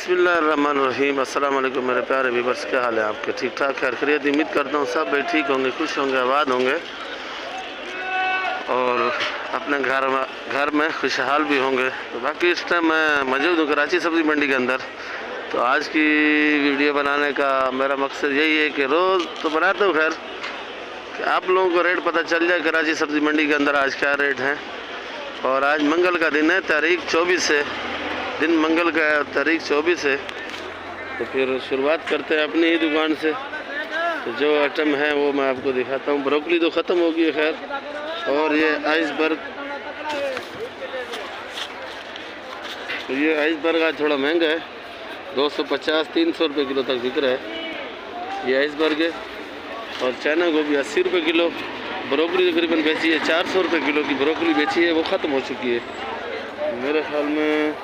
बिस्मिल्लाहिर्रहमानिर्रहीम। अस्सलाम वालेकुम मेरे प्यारे व्यूअर्स, क्या हाल है आपके? ठीक ठाक है, खैरियत? उम्मीद करता हूँ सब भाई ठीक होंगे, खुश होंगे, आबाद होंगे और अपने घर में खुशहाल भी होंगे। तो बाकी इस टाइम मैं मौजूद हूँ कराची सब्ज़ी मंडी के अंदर। तो आज की वीडियो बनाने का मेरा मकसद यही है कि रोज़ तो बनाता हूँ खैर कि आप लोगों को रेट पता चल जाए कराची सब्ज़ी मंडी के अंदर आज क्या रेट हैं। और आज मंगल का दिन है, तारीख 24 है, दिन मंगल का है, तारीख 24 है। तो फिर शुरुआत करते हैं अपनी ही दुकान से। तो जो आइटम है वो मैं आपको दिखाता हूँ। ब्रोकली तो ख़त्म हो गई है खैर, और ये आइसबर्ग, तो ये आइसबर्ग आज थोड़ा महंगा है, 250-300 रुपये किलो तक बिक रहा है ये आइसबर्ग है। और चाइना गोभी 80 रुपये किलो। ब्रोकली तकरीबन बेची है 400 रुपये किलो की ब्रोकली बेची है, वो ख़त्म हो चुकी है। मेरे ख्याल में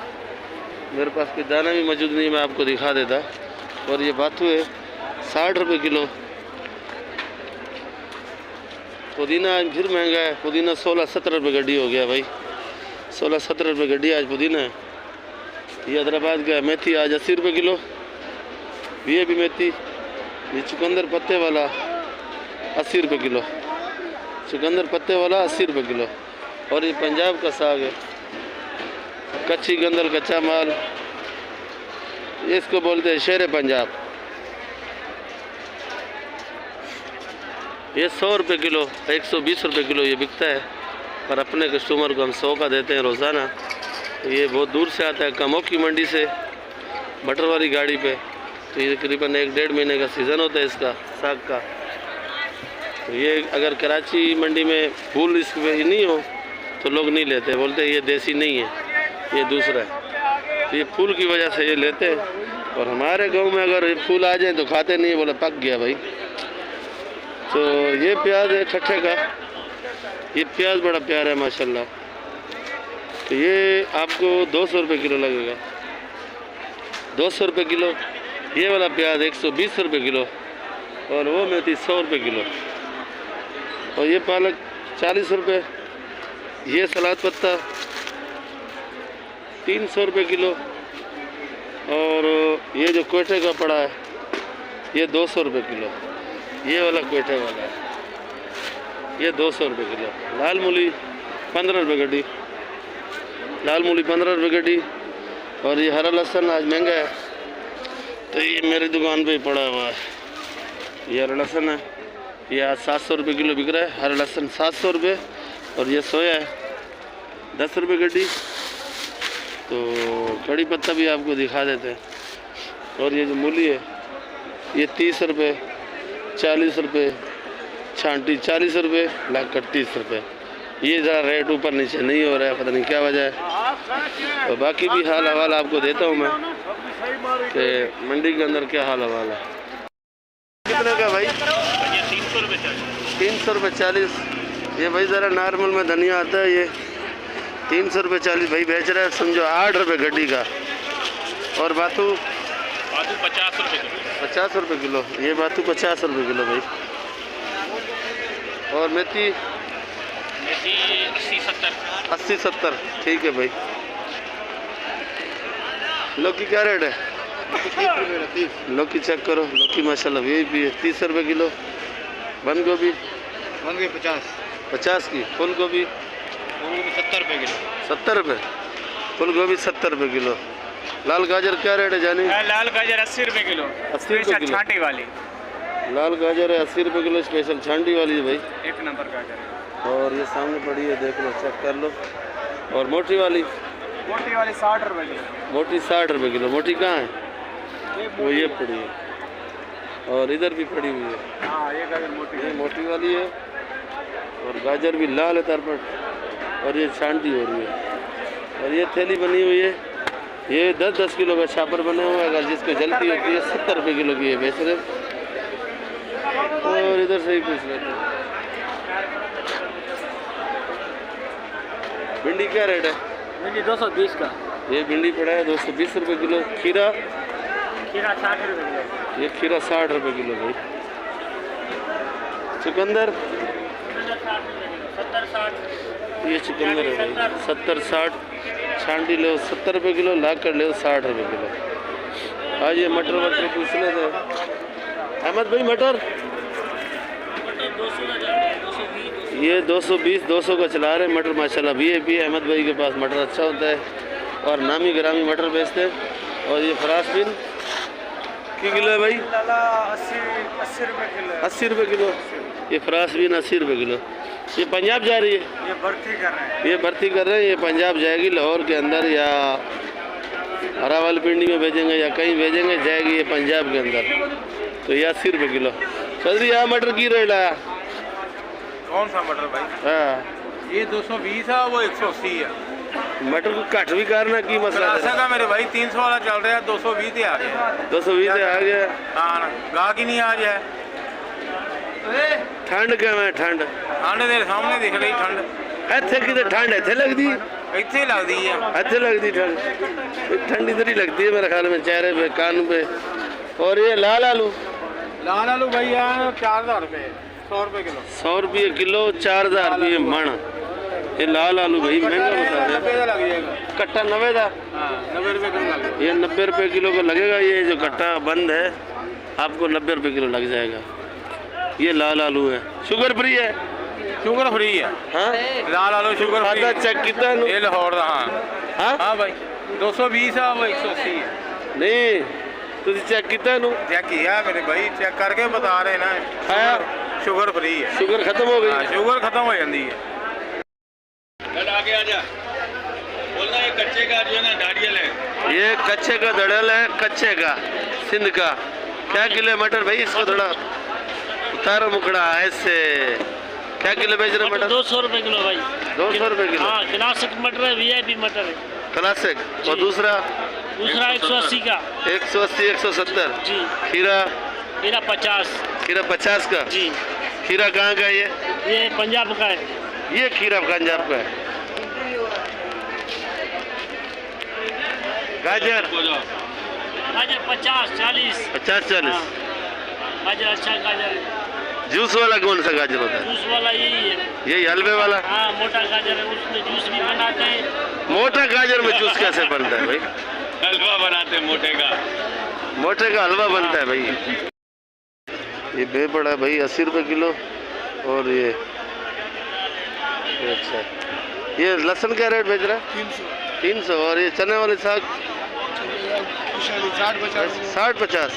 मेरे पास कोई दाना भी मौजूद नहीं, मैं आपको दिखा देता। और ये बाथू है 60 रुपये किलो। पुदीना आज फिर महंगा है, पुदीना 16-17 रुपये गड्डी हो गया भाई, 16-17 रुपये गड्डी आज पुदीना है। ये हैदराबाद का मेथी आज 80 रुपये किलो, ये भी मेथी। ये चुकंदर पत्ते वाला 80 रुपये किलो, चुकंदर पत्ते वाला 80 रुपये किलो। और ये पंजाब का साग है, कच्ची गंदल, कच्चा माल, इसको बोलते हैं शेर पंजाब। ये 100 रुपये किलो, 120 रुपये किलो ये बिकता है। और अपने कस्टमर को हम 100 का देते हैं रोज़ाना। ये बहुत दूर से आता है, कमोक की मंडी से, बटर वाली गाड़ी पे। तो ये तकरीबन 1-1.5 महीने का सीज़न होता है इसका साग का। तो ये अगर कराची मंडी में फूल इस नहीं हो तो लोग नहीं लेते, बोलते ये देसी नहीं है, ये दूसरा है। तो ये फूल की वजह से ये लेते हैं। और हमारे गांव में अगर ये फूल आ जाए तो खाते नहीं, बोले पक गया भाई। तो ये प्याज है ठट्ठे का, ये प्याज बड़ा प्यारा है माशाल्लाह। तो ये आपको 200 रुपये किलो लगेगा, 200 रुपये किलो। ये वाला प्याज 120 रुपये किलो, और वो मेथी 100 रुपये किलो। और ये पालक 40 रुपये। ये सलाद पत्ता 300 रुपये किलो। और ये जो कोयटे का पड़ा है ये 200 रुपये किलो, ये वाला कोयटे वाला है, ये 200 रुपये किलो। लाल मूली 15 रुपये गड्डी, लाल मूली 15 रुपये गड्डी। और ये हरा लहसुन आज महंगा है, तो ये मेरी दुकान पे ही पड़ा हुआ है। ये हरा लहसुन है, ये आज 700 रुपये किलो बिक रहा है, हरा लहसुन 700 रुपये। और ये सोया है 10 रुपये गड्डी। तो कड़ी पत्ता भी आपको दिखा देते हैं। और ये जो मूली है ये 30 रुपये, 40 रुपये, छांटी 40 रुपये, लाकट 30 रुपये। ये ज़रा रेट ऊपर नीचे नहीं हो रहा है, पता नहीं क्या वजह है। तो बाकी भी हाल हवाल आपको देता हूँ मैं कि मंडी के अंदर क्या हाल हवाल है। कितने का भाई? 300 रुपये 40। 300 रुपये 40। ये भाई ज़रा नॉर्मल में धनिया आता है, ये 300 रुपये 40 भाई बेच रहा है, समझो 8 रुपये गड्डी का। और बाथू 50 रुपये किलो, 50 रुपये किलो। ये बाथू 50 रुपये किलो भाई। और मेथी 80-70। ठीक है भाई। लौकी क्या रेट है? लौकी चेक करो, लौकी माशाल्लाह ये भी है 30 रुपये किलो। बंद गोभी 50 की। फूल गोभी 70 रुपये किलो। 70 रुपये फुल गोभी, 70 रुपये किलो। लाल गाजर क्या रेट है जानी? लाल गाजर 80 रुपये किलो, 80 रुपये किलो छांटी वाली। लाल गाजर है 80 रुपये किलो, स्पेशल छांटी वाली है भाई, 1 नंबर गाजर है। और ये सामने पड़ी है, देख लो, चेक कर लो। और मोटी वाली 60 रुपये किलो। मोटी 60 रुपये किलो। मोटी कहाँ है? वो ये पड़ी है, और इधर भी पड़ी हुई है। हाँ, ये गाजर मोटी ये मोटी वाली है, और गाजर भी लाल है तरपट, और ये छांटी हो रही है। और ये थैली बनी हुई है, ये 10-10 किलो का छापर बने हुए हैं। अगर जिसको जल्दी होती है 70 रुपये किलो की है बेच रहे। और इधर से ही पूछ लेते हैं, भिंडी क्या रेट है? भिंडी 220 का। ये भिंडी पड़ा है 220 रुपये किलो। खीरा 60 रुपये किलो। ये खीरा 60 रुपये किलो भाई। चुकंदर 70-60। ये चुकंदर है भाई 70-60। छांटी ले 70 रुपये किलो, ला कर ले 60 रुपये किलो। आज ये मटर वटर पूछने थे अहमद भाई। मटर ये 220 200 का चला रहे हैं मटर माशाल्लाह। VIP अहमद भाई के पास मटर अच्छा होता है और नामी ग्रामी मटर बेचते हैं। और ये फरासबीन की किलो है भाई? 80 रुपये किलो। 80 रुपये किलो। ये फरासबीन 80 रुपये किलो। ये पंजाब जा रही है? ये भर्ती कर रहे हैं। ये भर्ती कर रहे हैं। ये पंजाब जाएगी, लाहौर के अंदर या रावलपिंडी में भेजेंगे या कहीं भेजेंगे, जाएगी ये पंजाब के अंदर। तो ये 80 रुपये किलो। चौधरी यहाँ मटर की रेट आया? कौन सा मटर भाई? हाँ ये 220 है, वो 180 है। मटर को कट भी करना की मसला ऐसा का मेरे भाई 300 वाला चल रहा है, 220 ही आ गया। 220 आ गया। हाँ ना, गाहक ही नहीं आज है। ठंड क्या है? ठंड ठंड ਦੇ ਸਾਹਮਣੇ दिख रही ठंड। ਇੱਥੇ ਕਿਤੇ ਠੰਡ ਇੱਥੇ लगती है? ਇੱਥੇ ही लगती है। अच्छे लगती ठंड। ठंड इधर ही लगती है मेरे ख्याल में, चेहरे पे कान पे। और ये लाल आलू? लाल आलू भैया 4000 रुपये, 100 रुपये किलो। 100 रुपये किलो, 4000 रुपये मण। ये लाल आलू भाई महंगा बता रहे हैं। 90 का लग जाएगा। कट्टा 90 का? हाँ 90 रुपये किलो लग ये 90 रुपये किलो का लगेगा। ये जो कट्टा बंद है आपको 90 रुपये किलो लग जाएगा। ये लाल आलू है, शुगर फ्री है? शुगर फ्री है। हाँ लाल आलू शुगर फ्री। खाता चेक कितना? ये लाहौर का। हाँ हाँ हाँ भाई 220 है, वो 180 है। नहीं तुझे चेक कितना? चेक किया मेरे भाई, चेक करके बता रहे ना। हाँ शुगर फ्री है। शुगर खत्म हो गई? हाँ, शुगर खत्म हो जाती है। आगे आ जा बोलना, ये कच्चे का जो है ना नारियल है। ये कच्चे का दड़ल है, कच्चे का सिंध का। क्या किलो है मटर भाई? इसको थोड़ा उतारो मुकड़ा ऐसे। क्या किलो बेच रहे मटर? 200 रुपये किलो भाई। 200 रुपये किलो? हाँ क्लासिक मटर है, VIP मटर है। क्लासिक। और दूसरा? दूसरा 180 का। 180 170। जी। खीरा? खीरा 50। खीरा 50 का? जी। खीरा कहाँ का है ये पंजाब का है। ये खीरा पंजाब का है। गाजर? गाजर 50 40। 50 40। हाँ। गाजर अच्छा गाजर है। जूस वाला कौन सा गाजर होता है? जूस वाला यही है। यही हलवे वाला? हाँ मोटा गाजर है, उसमें जूस भी बनाते हैं। मोटा गाजर में जूस कैसे बनता है भाई? हलवा बनाते हैं मोटे का। मोटे का हलवा बनता है भाई। ये बे पड़ा भाई 80 रुपये किलो। और ये अच्छा, ये लहसुन क्या रेट बेच रहा है? 300। और ये चने वाले साग? 60-50।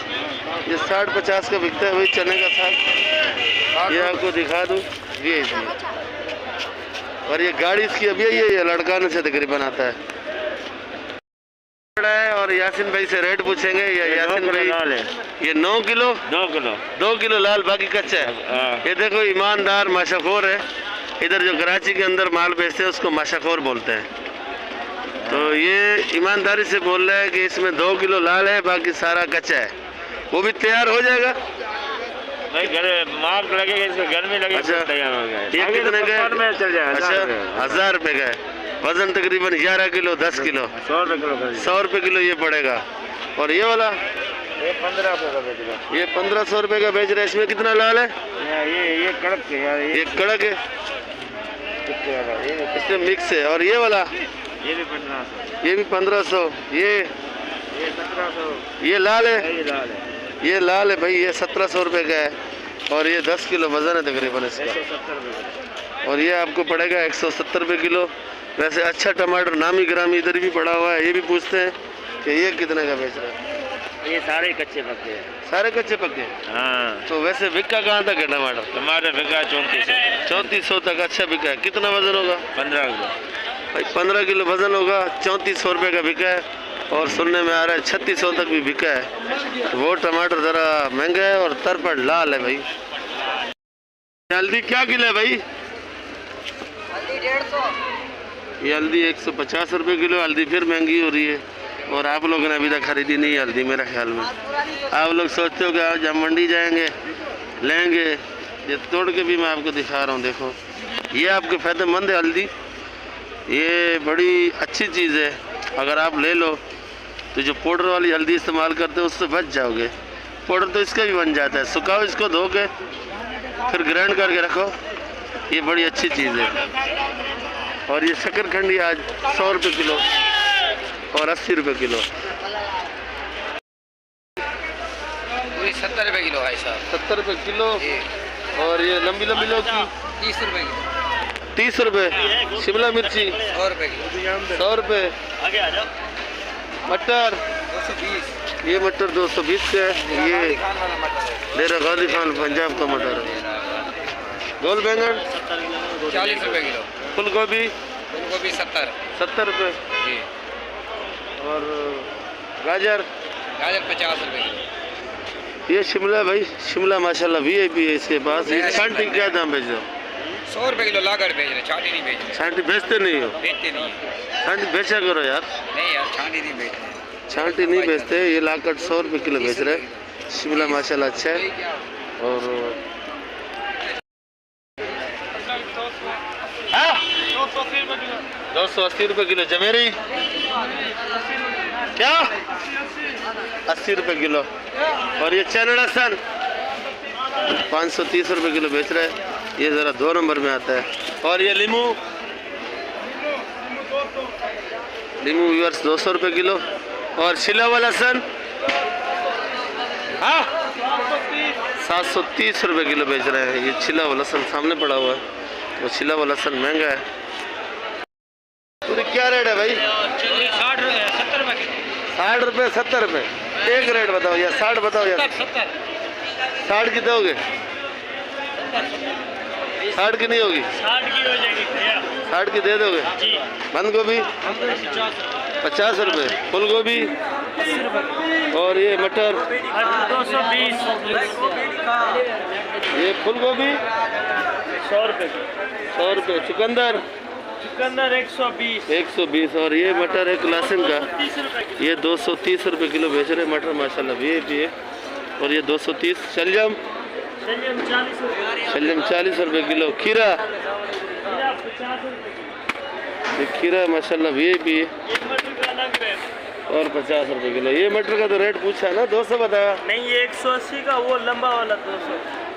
ये 60-50 का बिकता है भाई चने का साग। ये आपको दिखा दूँ, ये इसमें। और ये गाड़ी इसकी अभी ये लड़काने से तकरीबन आता है। और यासिन भाई से रेट पूछेंगे। या यासिन भाई ये 9 किलो? 2 किलो लाल, बाकी कच्चा है। ये देखो ईमानदार माशाखोर है। इधर जो कराची के अंदर माल बेचते हैं उसको माशाखोर बोलते हैं। तो ये ईमानदारी से बोल रहा है कि इसमें 2 किलो लाल है, बाकी सारा कच्चा है। वो भी तैयार हो जाएगा भाई, घर मार्क लगेगा, इसको घर में लगेगा। अच्छा तैयार हो गया। ये कितने का है? चल जाएगा। अच्छा 1000 रुपये का है। वजन तकरीबन 11 किलो 10 किलो 100 रुपये किलो। 100 रुपये किलो ये पड़ेगा। और ये वाला? ये 15 रुपये का बेचेगा। ये 1500 रुपये का बेच रहे हैं। इसमें कितना लाल है? ये कड़क है यार। ये कड़क है, इसमें मिक्स है। और ये वाला? ये भी 1500। ये भी 1500। ये 1700। ये लाल है? ये लाल है। ये लाल है भाई, ये 1700 रुपये का है। और ये 10 किलो वजन है तकरीबन इसका। 170 रुपये। और ये आपको पड़ेगा 170 रुपये किलो। वैसे अच्छा टमाटर नामी ग्रामी इधर भी पड़ा हुआ है। ये भी पूछते हैं कि ये कितने का बेच रहा है? ये सारे कच्चे पक्के हैं। सारे कच्चे पक्के? हाँ। तो वैसे बिका कहाँ तक है टमाटर? टमाटर बिका 3400। 3400 तक अच्छा बिका है। कितना वजन होगा? 15 किलो भाई 15 किलो वजन होगा। 3400 रुपये का बिका है। और सुनने में आ रहा है 3600 तक भी बिका है। वो टमाटर ज़रा महंगा है और तरपड़ लाल है भाई। हल्दी क्या किलो है भाई? हल्दी 150। ये हल्दी 150 रुपये किलो। हल्दी फिर महंगी हो रही है। और आप लोगों ने अभी तक खरीदी नहीं हल्दी मेरे ख्याल में। आप लोग सोचते हो कि आज जब मंडी जाएंगे लेंगे। ये तोड़ के भी मैं आपको दिखा रहा हूँ। देखो ये आपके फ़ायदेमंद है हल्दी। ये बड़ी अच्छी चीज़ है। अगर आप ले लो तो जो पाउडर वाली हल्दी इस्तेमाल करते हो उससे बच जाओगे। पाउडर तो इसका भी बन जाता है। सुखाओ इसको, धो के फिर ग्राइंड करके रखो। ये बड़ी अच्छी चीज़ है। और ये शकरकंदी आज 100 रुपये किलो और 80 रुपये किलो। लौकी 70 रुपये किलो भाई साहब। 70 रुपये किलो। जी। और ये लंबी लंबी लौकी 30 रुपये किलो। 30 रुपये। शिमला मिर्ची 100 रुपये किलो। 100 रुपये। आगे आ जाओ। मटर 220। ये मटर 220 का है। ये खान वाला मटर है। डेरा गाजी खान पंजाब का मटर है। गोल बैंगन 40 रुपये किलो। फूल गोभी फूलगोभी 70। 70 रुपये। जी। और गाजर 50 रुपये किलो। ये शिमला भाई, शिमला माशाल्लाह वीआईपी है इसके पास। ये छांटी क्या दाम बेच रहे हो? 100 रुपये किलो लाकर बेच रहे, छांटी नहीं बेच रहे। छांटी बेचते नहीं हो? बेचते नहीं है। छांटी बेचा करो यार। नहीं यार, छांटी नहीं बेच रहे। छांटी नहीं बेचते। ये लाकर 100 रुपये किलो बेच रहे हैं। शिमला माशाल्लाह अच्छा है। और 280 रुपये किलो। जमेरी क्या 80 रुपये किलो। और ये चना लहसुन 530 रुपये किलो बेच रहे हैं। ये ज़रा 2 नंबर में आता है। और ये लीमू व्यूअर्स 200 रुपये किलो। और छिला हुआ लहसुन 730 रुपये किलो बेच रहे हैं। ये छिला हुआ लहसुन सामने पड़ा हुआ है। वो छिला हुआ लहसुन महंगा है। पूरी क्या रेट है भाई? 60 रुपये 70 रुपये किलो। 60 रुपये 70 रुपये। एक रेट बताओ या 60 बताओ यार। 60 की दोगे? 60 की नहीं होगी? 60 की हो जाएगी भैया। 60 की दे दोगे? जी। बंद गोभी 50 रुपये। फूल गोभी 80 रुपये। और ये मटर 220। ये फूल गोभी 100 रुपये। 100 रुपये। चुकंदर 120। 120। और ये मटर है लहसुन का, 30 रुपये। ये 230 रुपये किलो बेच रहे हैं मटर माशाल्लाह वीआईपी है। और ये 230। शलजम 40 रुपये। शलजम 40 रुपये किलो। खीरा 50 रुपये। ये खीरा माशाल्लाह वीआईपी है। एक मटर का अलग रेट। और 50 रुपये किलो। ये मटर का तो रेट पूछा ना 200 बताया। नहीं, ये 180 का, वो लंबा वाला 200।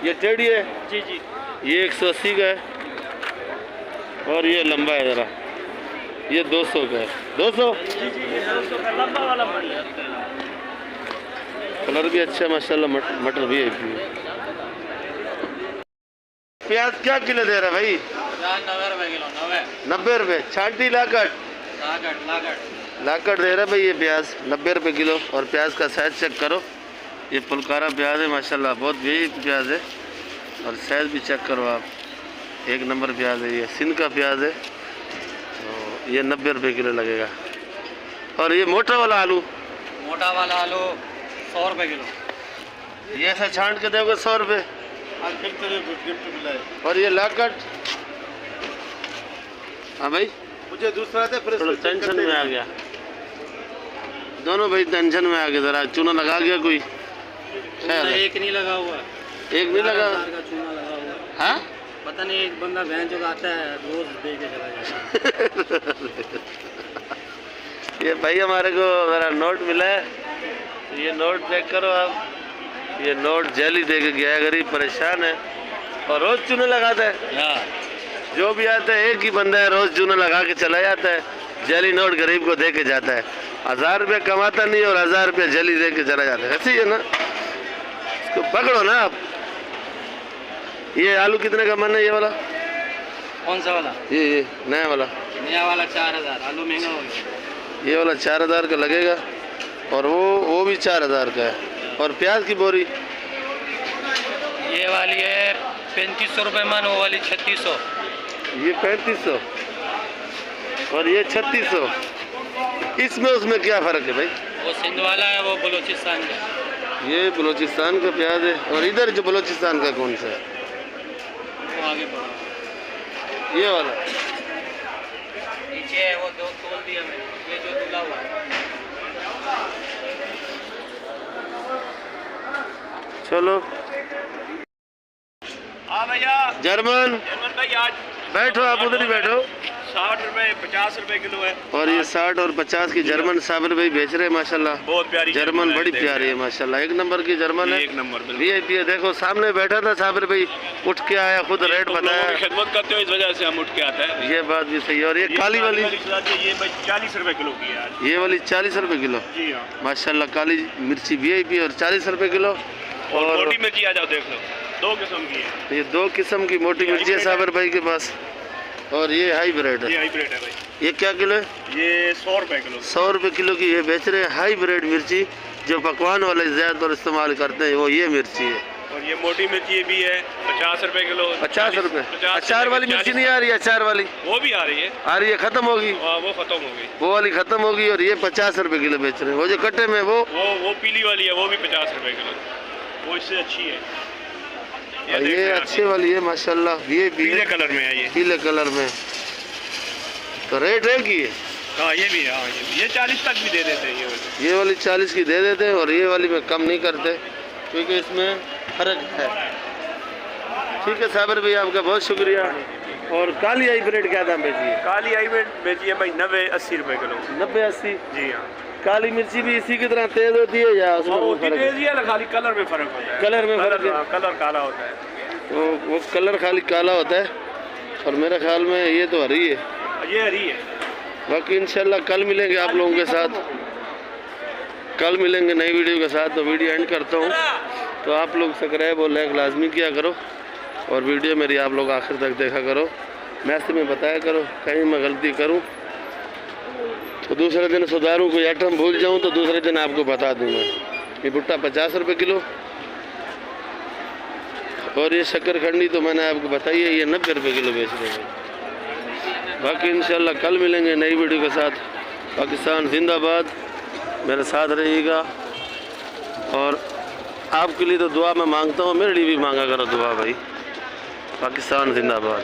ये टेढ़ी है। जी जी। ये 180 का है। और ये लंबा है ज़रा, ये 200 का है। 200। जी जी, ये 200 का लंबा वाला बढ़िया। कलर भी अच्छा है माशाल्लाह। मटर भी है। प्याज क्या किलो दे रहा है भाई? 90 रुपये किलो। 90 रुपये। छांटी लाकट दे रहा है भाई ये प्याज 90 रुपये किलो। और प्याज का साइज़ चेक करो। ये फुलकारा प्याज है माशाल्लाह, बहुत बेहद प्याज है। और साइज़ भी चेक करो आप, एक नंबर प्याज है। ये सिंध का प्याज है। तो ये 90 रुपये किलो लगेगा। और ये मोटा वाला आलू 100 रुपये किलो। ये ऐसा छांट के दोगे 100 रुपये। और ये लाकट, हाँ भाई मुझे दूसरा था, फिर थोड़ा टेंशन में आ गया। दोनों भाई टेंशन में आ गए। ज़रा चूना लगा गया कोई? एक नहीं लगा हुआ। एक नहीं लगा। का चूना लगा हुआ। हाँ पता नहीं, एक बंदा बहन जो आता है रोज दे के चला जाता है। ये भाई हमारे को ज़रा नोट मिला है। ये नोट चेक करो आप। ये नोट जेली दे के गया है। गरीब परेशान है और रोज़ चूना लगाता है। जो भी आता है एक ही बंदा है, रोज़ चूना लगा के चला जाता है। जेली नोट गरीब को दे के जाता है। 1000 रुपये कमाता नहीं और 1000 रुपये जेली दे के चला जाता है। ऐसे ही है ना, इसको पकड़ो ना आप। ये आलू कितने का मन है ये वाला? कौन सा वाला? ये नया वाला। नया वाला 4000। आलू महंगा हो गया। ये वाला 4000 का लगेगा। और वो भी 4000 का है। और प्याज की बोरी ये वाली है 3500 रुपये मन, वो वाली 3600। ये 3500 और ये 3600। इसमें उसमें क्या फ़र्क है भाई? वो सिंध वाला है, वो बलूचिस्तान का। ये बलूचिस्तान का प्याज है। और इधर जो बलूचिस्तान का कौन सा है? वो आगे बढ़ो, ये वाला नीचे है वो, दो तोल दिया मैंने, ये जो धुला हुआ है। चलो हाँ भैया। जर्मन भाई आज बैठो, आप उधर ही बैठो। 60 रुपये 50 रुपये किलो है। और ये 60 और 50 की जर्मन साबिर भाई बेच रहे हैं माशाल्लाह। बहुत प्यारी जर्मन बड़ी देख प्यारी है माशाल्लाह। एक नंबर की जर्मन है। एक नंबर बिल्कुल। वीआईपी है। देखो सामने बैठा था साबिर भाई, उठ के आया, खुद रेट तुम लोगों बताया। की खिदमत करते हो, इस वजह से हम उठ के आते हैं। ये बात भी सही है। और ये काली वाली ये भाई 40 रुपये किलो की है आज। ये वाली 40 रुपये किलो जी हाँ। माशाल्लाह। काली मिर्ची वीआईपी और 40 रुपये किलो। और और मोटी मिर्ची आ जाओ देख लो, 2 किस्म की है। ये 2 किस्म की मोटी मिर्ची है साबर भाई के पास, और ये हाईब्रिड है। ये हाईब्रिड है भाई, ये क्या किलो है? ये 100 रुपए किलो। 100 रुपये किलो की ये बेच रहे हैं हाईब्रिड मिर्ची, जो पकवान वाले ज़्यादातर इस्तेमाल करते हैं वो ये मिर्ची है। और ये मोटी मिर्ची ये भी है 50 रुपए किलो। 50 रुपये? 50 अचार वाली मिर्ची नहीं आ रही है? अचार वाली वो भी आ रही है, आ रही है, ख़त्म होगी वो खत्म हो गई, वो वाली ख़त्म होगी। और ये 50 रुपये किलो बेच रहे हैं। वो जो कट्टे में वो पीली वाली है, वो भी 50 रुपए किलो, वो इससे अच्छी है। ये देख रहे हैं अच्छे वाली है माशाल्लाह। ये भी पीले है, कलर में है ये। पीले कलर में। तो रेट है कि हाँ ये भी है, हाँ ये 40 तक भी दे देते हैं ये वाली 40 की दे देते हैं, और ये वाली में कम नहीं करते क्योंकि इसमें फ़र्क है। ठीक है साबर भाई, आपका बहुत शुक्रिया। और काली हाईब्रिड क्या दाम बेची है? काली हाईब्रिड बेची है भाई 90-80 रुपए किलो। 90-80? जी हाँ। काली मिर्ची भी इसी की तरह तेज होती है या उसमें कोई फर्क है? तेजी है, खाली कलर में फर्क होता है। कलर में फर्क है? कलर काला होता है, वो कलर खाली काला होता है, और मेरे ख्याल में ये तो हरी है। ये हरी है। बाकी इंशाल्लाह कल मिलेंगे आप लोगों के साथ, कल मिलेंगे नई वीडियो के साथ। तो वीडियो एंड करता हूँ, तो आप लोग सब्सक्राइब और लाइक लाजमी किया करो, और वीडियो मेरी आप लोग आखिर तक देखा करो, मैसेज में बताया करो। कहीं मैं गलती करूँ तो दूसरे दिन सुधारूँ, कोई आइटम भूल जाऊँ तो दूसरे दिन आपको बता दूँगा। ये भुट्टा 50 रुपये किलो, और ये शक्करखंडी तो मैंने आपको बताई है, ये 90 रुपये किलो बेच रहे हैं। बाकी इंशाल्लाह कल मिलेंगे नई वीडियो के साथ। पाकिस्तान जिंदाबाद, मेरे साथ रहिएगा, और आपके लिए तो दुआ मैं मांगता हूँ, मेरे लिए भी मांगा करो दुआ भाई। पाकिस्तान जिंदाबाद।